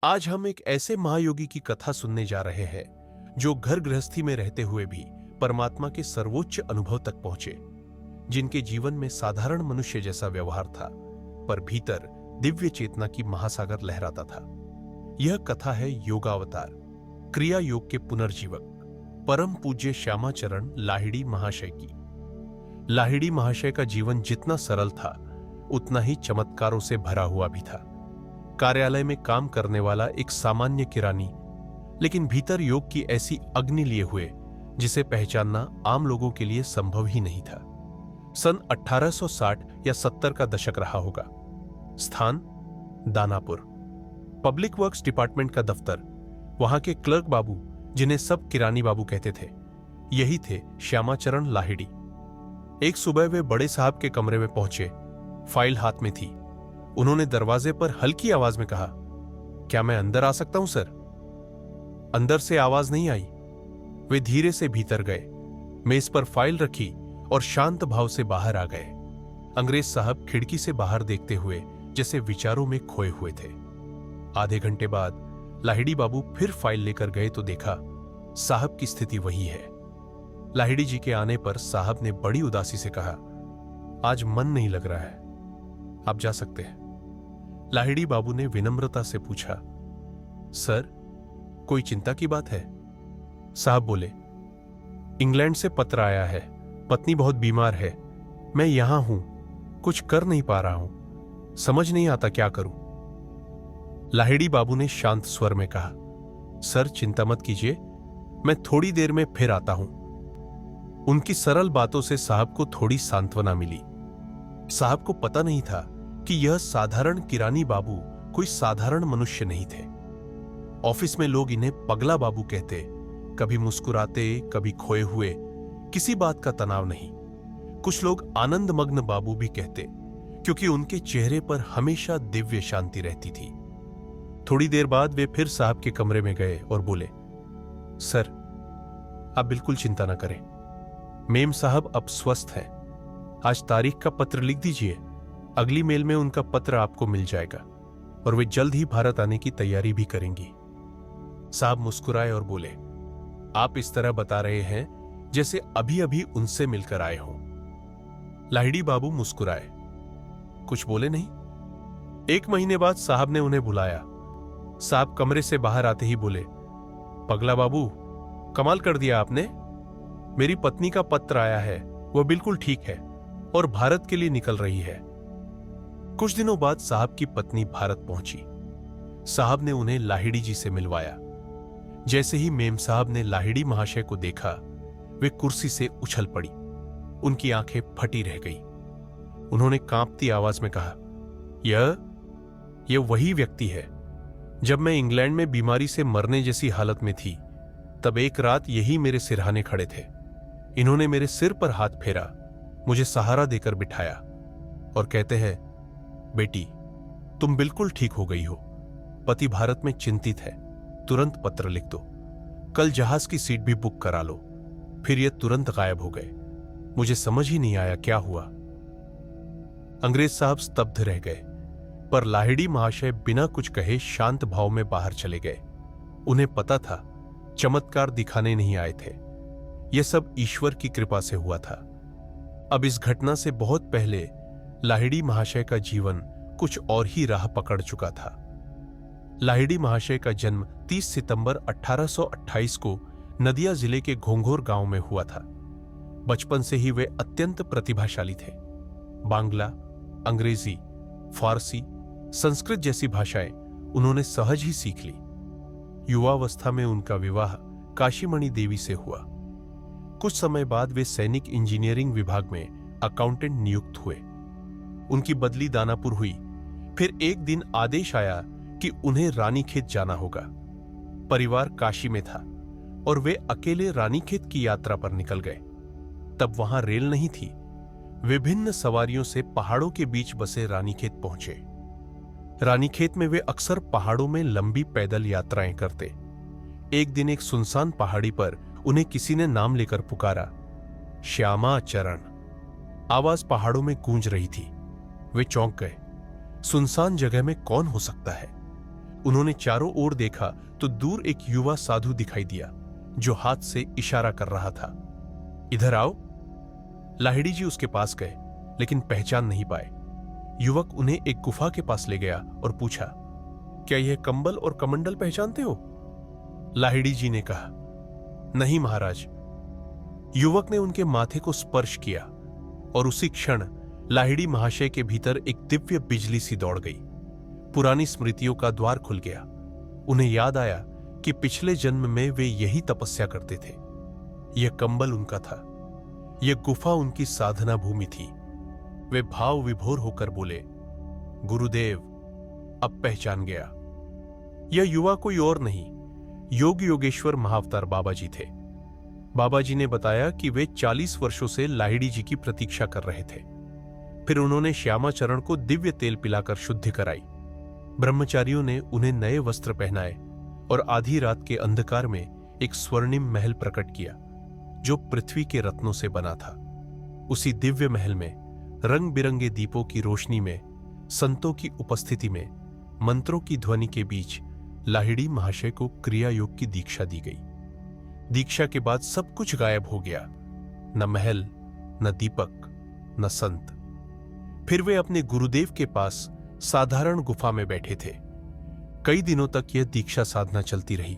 आज हम एक ऐसे महायोगी की कथा सुनने जा रहे हैं जो घर गृहस्थी में रहते हुए भी परमात्मा के सर्वोच्च अनुभव तक पहुंचे, जिनके जीवन में साधारण मनुष्य जैसा व्यवहार था, पर भीतर दिव्य चेतना की महासागर लहराता था। यह कथा है योगावतार, क्रिया योग के पुनर्जीवक, परम पूज्य श्यामाचरण लाहिड़ी महाशय की। लाहिड़ी महाशय का जीवन जितना सरल था, उतना ही चमत्कारों से भरा हुआ भी था। कार्यालय में काम करने वाला एक सामान्य किरानी, लेकिन भीतर योग की ऐसी अग्नि लिए हुए जिसे पहचानना आम लोगों के लिए संभव ही नहीं था। सन 1860 या 70 का दशक रहा होगा। स्थान दानापुर। पब्लिक वर्क्स डिपार्टमेंट का दफ्तर। वहां के क्लर्क बाबू, जिन्हें सब किरानी बाबू कहते थे, यही थे श्यामाचरण लाहिड़ी। एक सुबह वे बड़े साहब के कमरे में पहुंचे। फाइल हाथ में थी। उन्होंने दरवाजे पर हल्की आवाज में कहा, क्या मैं अंदर आ सकता हूं सर? अंदर से आवाज नहीं आई। वे धीरे से भीतर गए, मेज पर फाइल रखी और शांत भाव से बाहर आ गए। अंग्रेज साहब खिड़की से बाहर देखते हुए जैसे विचारों में खोए हुए थे। आधे घंटे बाद लाहिड़ी बाबू फिर फाइल लेकर गए तो देखा साहब की स्थिति वही है। लाहिड़ी जी के आने पर साहब ने बड़ी उदासी से कहा, आज मन नहीं लग रहा है, आप जा सकते हैं। लाहिड़ी बाबू ने विनम्रता से पूछा, सर कोई चिंता की बात है? साहब बोले, इंग्लैंड से पत्र आया है, पत्नी बहुत बीमार है, मैं यहां हूं, कुछ कर नहीं पा रहा हूं, समझ नहीं आता क्या करूं। लाहिड़ी बाबू ने शांत स्वर में कहा, सर चिंता मत कीजिए, मैं थोड़ी देर में फिर आता हूं। उनकी सरल बातों से साहब को थोड़ी सांत्वना मिली। साहब को पता नहीं था कि यह साधारण किरानी बाबू कोई साधारण मनुष्य नहीं थे। ऑफिस में लोग इन्हें पगला बाबू कहते, कभी मुस्कुराते, कभी खोए हुए, किसी बात का तनाव नहीं। कुछ लोग आनंदमग्न बाबू भी कहते, क्योंकि उनके चेहरे पर हमेशा दिव्य शांति रहती थी। थोड़ी देर बाद वे फिर साहब के कमरे में गए और बोले, सर आप बिल्कुल चिंता न करें, मेम साहब अब स्वस्थ हैं। आज तारीख का पत्र लिख दीजिए, अगली मेल में उनका पत्र आपको मिल जाएगा और वे जल्द ही भारत आने की तैयारी भी करेंगी। साहब मुस्कुराए और बोले, आप इस तरह बता रहे हैं जैसे अभी अभी उनसे मिलकर आए हों। लाहिड़ी बाबू मुस्कुराए, कुछ बोले नहीं। एक महीने बाद साहब ने उन्हें बुलाया। साहब कमरे से बाहर आते ही बोले, पगला बाबू कमाल कर दिया आपने, मेरी पत्नी का पत्र आया है, वह बिल्कुल ठीक है और भारत के लिए निकल रही है। कुछ दिनों बाद साहब की पत्नी भारत पहुंची। साहब ने उन्हें लाहिड़ी जी से मिलवाया। जैसे ही मेम साहब ने लाहिड़ी महाशय को देखा, वे कुर्सी से उछल पड़ी। उनकी आंखें फटी रह गई। उन्होंने कांपती आवाज में कहा, यह वही व्यक्ति है। जब मैं इंग्लैंड में बीमारी से मरने जैसी हालत में थी, तब एक रात यही मेरे सिरहाने खड़े थे। इन्होंने मेरे सिर पर हाथ फेरा, मुझे सहारा देकर बिठाया और कहते हैं, बेटी तुम बिल्कुल ठीक हो गई हो, पति भारत में चिंतित है, तुरंत पत्र लिख दो, कल जहाज की सीट भी बुक करा लो। फिर ये तुरंत गायब हो गए। मुझे समझ ही नहीं आया क्या हुआ। अंग्रेज साहब स्तब्ध रह गए, पर लाहिड़ी महाशय बिना कुछ कहे शांत भाव में बाहर चले गए। उन्हें पता था चमत्कार दिखाने नहीं आए थे, यह सब ईश्वर की कृपा से हुआ था। अब इस घटना से बहुत पहले लाहिड़ी महाशय का जीवन कुछ और ही राह पकड़ चुका था। लाहिड़ी महाशय का जन्म 30 सितंबर 1828 को नदिया जिले के घोंघोर गांव में हुआ था। बचपन से ही वे अत्यंत प्रतिभाशाली थे। बांग्ला, अंग्रेजी, फारसी, संस्कृत जैसी भाषाएं उन्होंने सहज ही सीख ली। युवावस्था में उनका विवाह काशीमणि देवी से हुआ। कुछ समय बाद वे सैनिक इंजीनियरिंग विभाग में अकाउंटेंट नियुक्त हुए। उनकी बदली दानापुर हुई। फिर एक दिन आदेश आया कि उन्हें रानीखेत जाना होगा। परिवार काशी में था और वे अकेले रानीखेत की यात्रा पर निकल गए। तब वहां रेल नहीं थी। विभिन्न सवारियों से पहाड़ों के बीच बसे रानीखेत पहुंचे। रानीखेत में वे अक्सर पहाड़ों में लंबी पैदल यात्राएं करते। एक दिन एक सुनसान पहाड़ी पर उन्हें किसी ने नाम लेकर पुकारा, श्यामाचरण। आवाज पहाड़ों में गूंज रही थी। वे चौंक गए। सुनसान जगह में कौन हो सकता है? उन्होंने चारों ओर देखा तो दूर एक युवा साधु दिखाई दिया जो हाथ से इशारा कर रहा था। इधर आओ। लाहिड़ी जी उसके पास गए लेकिन पहचान नहीं पाए। युवक उन्हें एक गुफा के पास ले गया और पूछा, क्या यह कंबल और कमंडल पहचानते हो? लाहिड़ी जी ने कहा, नहीं महाराज। युवक ने उनके माथे को स्पर्श किया और उसी क्षण लाहिड़ी महाशय के भीतर एक दिव्य बिजली सी दौड़ गई। पुरानी स्मृतियों का द्वार खुल गया। उन्हें याद आया कि पिछले जन्म में वे यही तपस्या करते थे। यह कंबल उनका था, यह गुफा उनकी साधना भूमि थी। वे भाव विभोर होकर बोले, गुरुदेव, अब पहचान गया। यह युवा कोई और नहीं, योग योगेश्वर महाअवतार बाबा जी थे। बाबा जी ने बताया कि वे 40 वर्षों से लाहिड़ी जी की प्रतीक्षा कर रहे थे। फिर उन्होंने श्यामाचरण को दिव्य तेल पिलाकर शुद्धि कराई। ब्रह्मचारियों ने उन्हें नए वस्त्र पहनाए और आधी रात के अंधकार में एक स्वर्णिम महल प्रकट किया जो पृथ्वी के रत्नों से बना था। उसी दिव्य महल में रंग बिरंगे दीपों की रोशनी में, संतों की उपस्थिति में, मंत्रों की ध्वनि के बीच लाहिड़ी महाशय को क्रिया योग की दीक्षा दी गई। दीक्षा के बाद सब कुछ गायब हो गया, न महल, न दीपक, न संत। फिर वे अपने गुरुदेव के पास साधारण गुफा में बैठे थे। कई दिनों तक यह दीक्षा साधना चलती रही।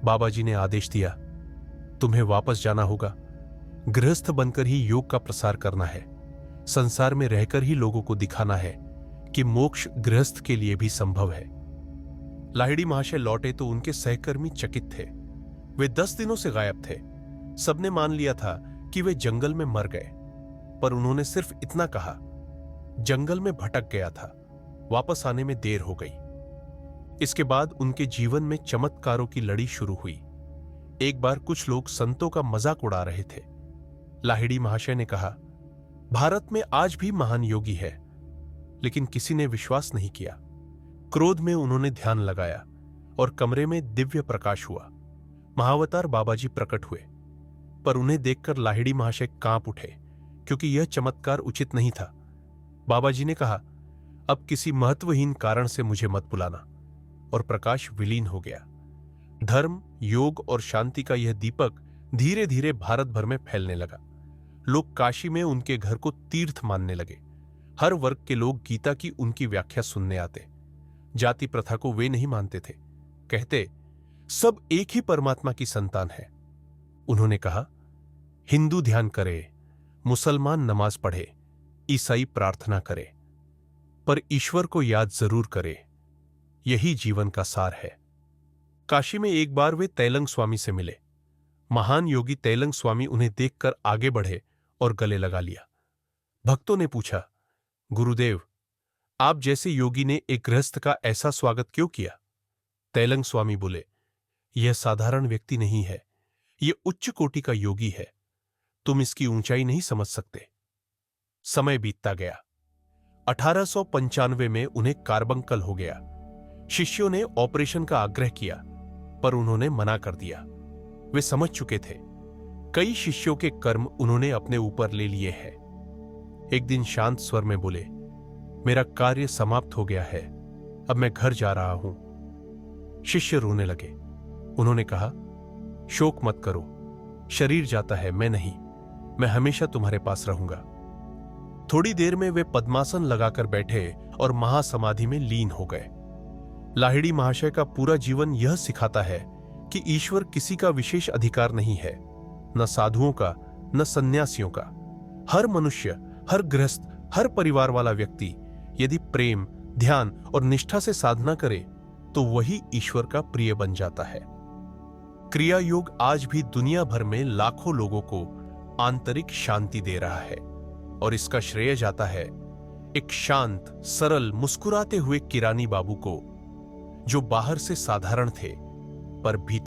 बाबा जी ने आदेश दिया, तुम्हें वापस जाना होगा। गृहस्थ बनकर ही योग का प्रसार करना है। संसार में रहकर ही लोगों को दिखाना है कि मोक्ष गृहस्थ के लिए भी संभव है। लाहिड़ी महाशय लौटे तो उनके सहकर्मी चकित थे। वे 10 दिनों से गायब थे। सबने मान लिया था कि वे जंगल में मर गए, पर उन्होंने सिर्फ इतना कहा, जंगल में भटक गया था, वापस आने में देर हो गई। इसके बाद उनके जीवन में चमत्कारों की लड़ी शुरू हुई। एक बार कुछ लोग संतों का मजाक उड़ा रहे थे। लाहिड़ी महाशय ने कहा, भारत में आज भी महान योगी है, लेकिन किसी ने विश्वास नहीं किया। क्रोध में उन्होंने ध्यान लगाया और कमरे में दिव्य प्रकाश हुआ। महावतार बाबाजी प्रकट हुए, पर उन्हें देखकर लाहिड़ी महाशय कांप उठे क्योंकि यह चमत्कार उचित नहीं था। बाबाजी ने कहा, अब किसी महत्वहीन कारण से मुझे मत बुलाना, और प्रकाश विलीन हो गया। धर्म, योग और शांति का यह दीपक धीरे धीरे भारत भर में फैलने लगा। लोग काशी में उनके घर को तीर्थ मानने लगे। हर वर्ग के लोग गीता की उनकी व्याख्या सुनने आते। जाति प्रथा को वे नहीं मानते थे। कहते, सब एक ही परमात्मा की संतान है। उन्होंने कहा, हिंदू ध्यान करे, मुसलमान नमाज पढ़े, ईसाई प्रार्थना करे, पर ईश्वर को याद जरूर करे। यही जीवन का सार है। काशी में एक बार वे तैलंग स्वामी से मिले। महान योगी तैलंग स्वामी उन्हें देखकर आगे बढ़े और गले लगा लिया। भक्तों ने पूछा, गुरुदेव, आप जैसे योगी ने एक गृहस्थ का ऐसा स्वागत क्यों किया? तैलंग स्वामी बोले, यह साधारण व्यक्ति नहीं है, यह उच्च कोटि का योगी है। तुम इसकी ऊंचाई नहीं समझ सकते। समय बीतता गया। 1895 में उन्हें कार्बंकल हो गया। शिष्यों ने ऑपरेशन का आग्रह किया, पर उन्होंने मना कर दिया। वे समझ चुके थे, कई शिष्यों के कर्म उन्होंने अपने ऊपर ले लिए हैं। एक दिन शांत स्वर में बोले, मेरा कार्य समाप्त हो गया है, अब मैं घर जा रहा हूं। शिष्य रोने लगे। उन्होंने कहा, शोक मत करो, शरीर जाता है, मैं नहीं, मैं हमेशा तुम्हारे पास रहूंगा। थोड़ी देर में वे पद्मासन लगाकर बैठे और महासमाधि में लीन हो गए। लाहिड़ी महाशय का पूरा जीवन यह सिखाता है कि ईश्वर किसी का विशेष अधिकार नहीं है, न साधुओं का, न सन्यासियों का। हर मनुष्य, हर गृहस्थ, हर परिवार वाला व्यक्ति यदि प्रेम, ध्यान और निष्ठा से साधना करे तो वही ईश्वर का प्रिय बन जाता है। क्रिया योग आज भी दुनिया भर में लाखों लोगों को आंतरिक शांति दे रहा है, और इसका श्रेय जाता है एक शांत, सरल, मुस्कुराते हुए किरानी बाबू को, जो बाहर से साधारण थे पर भीतर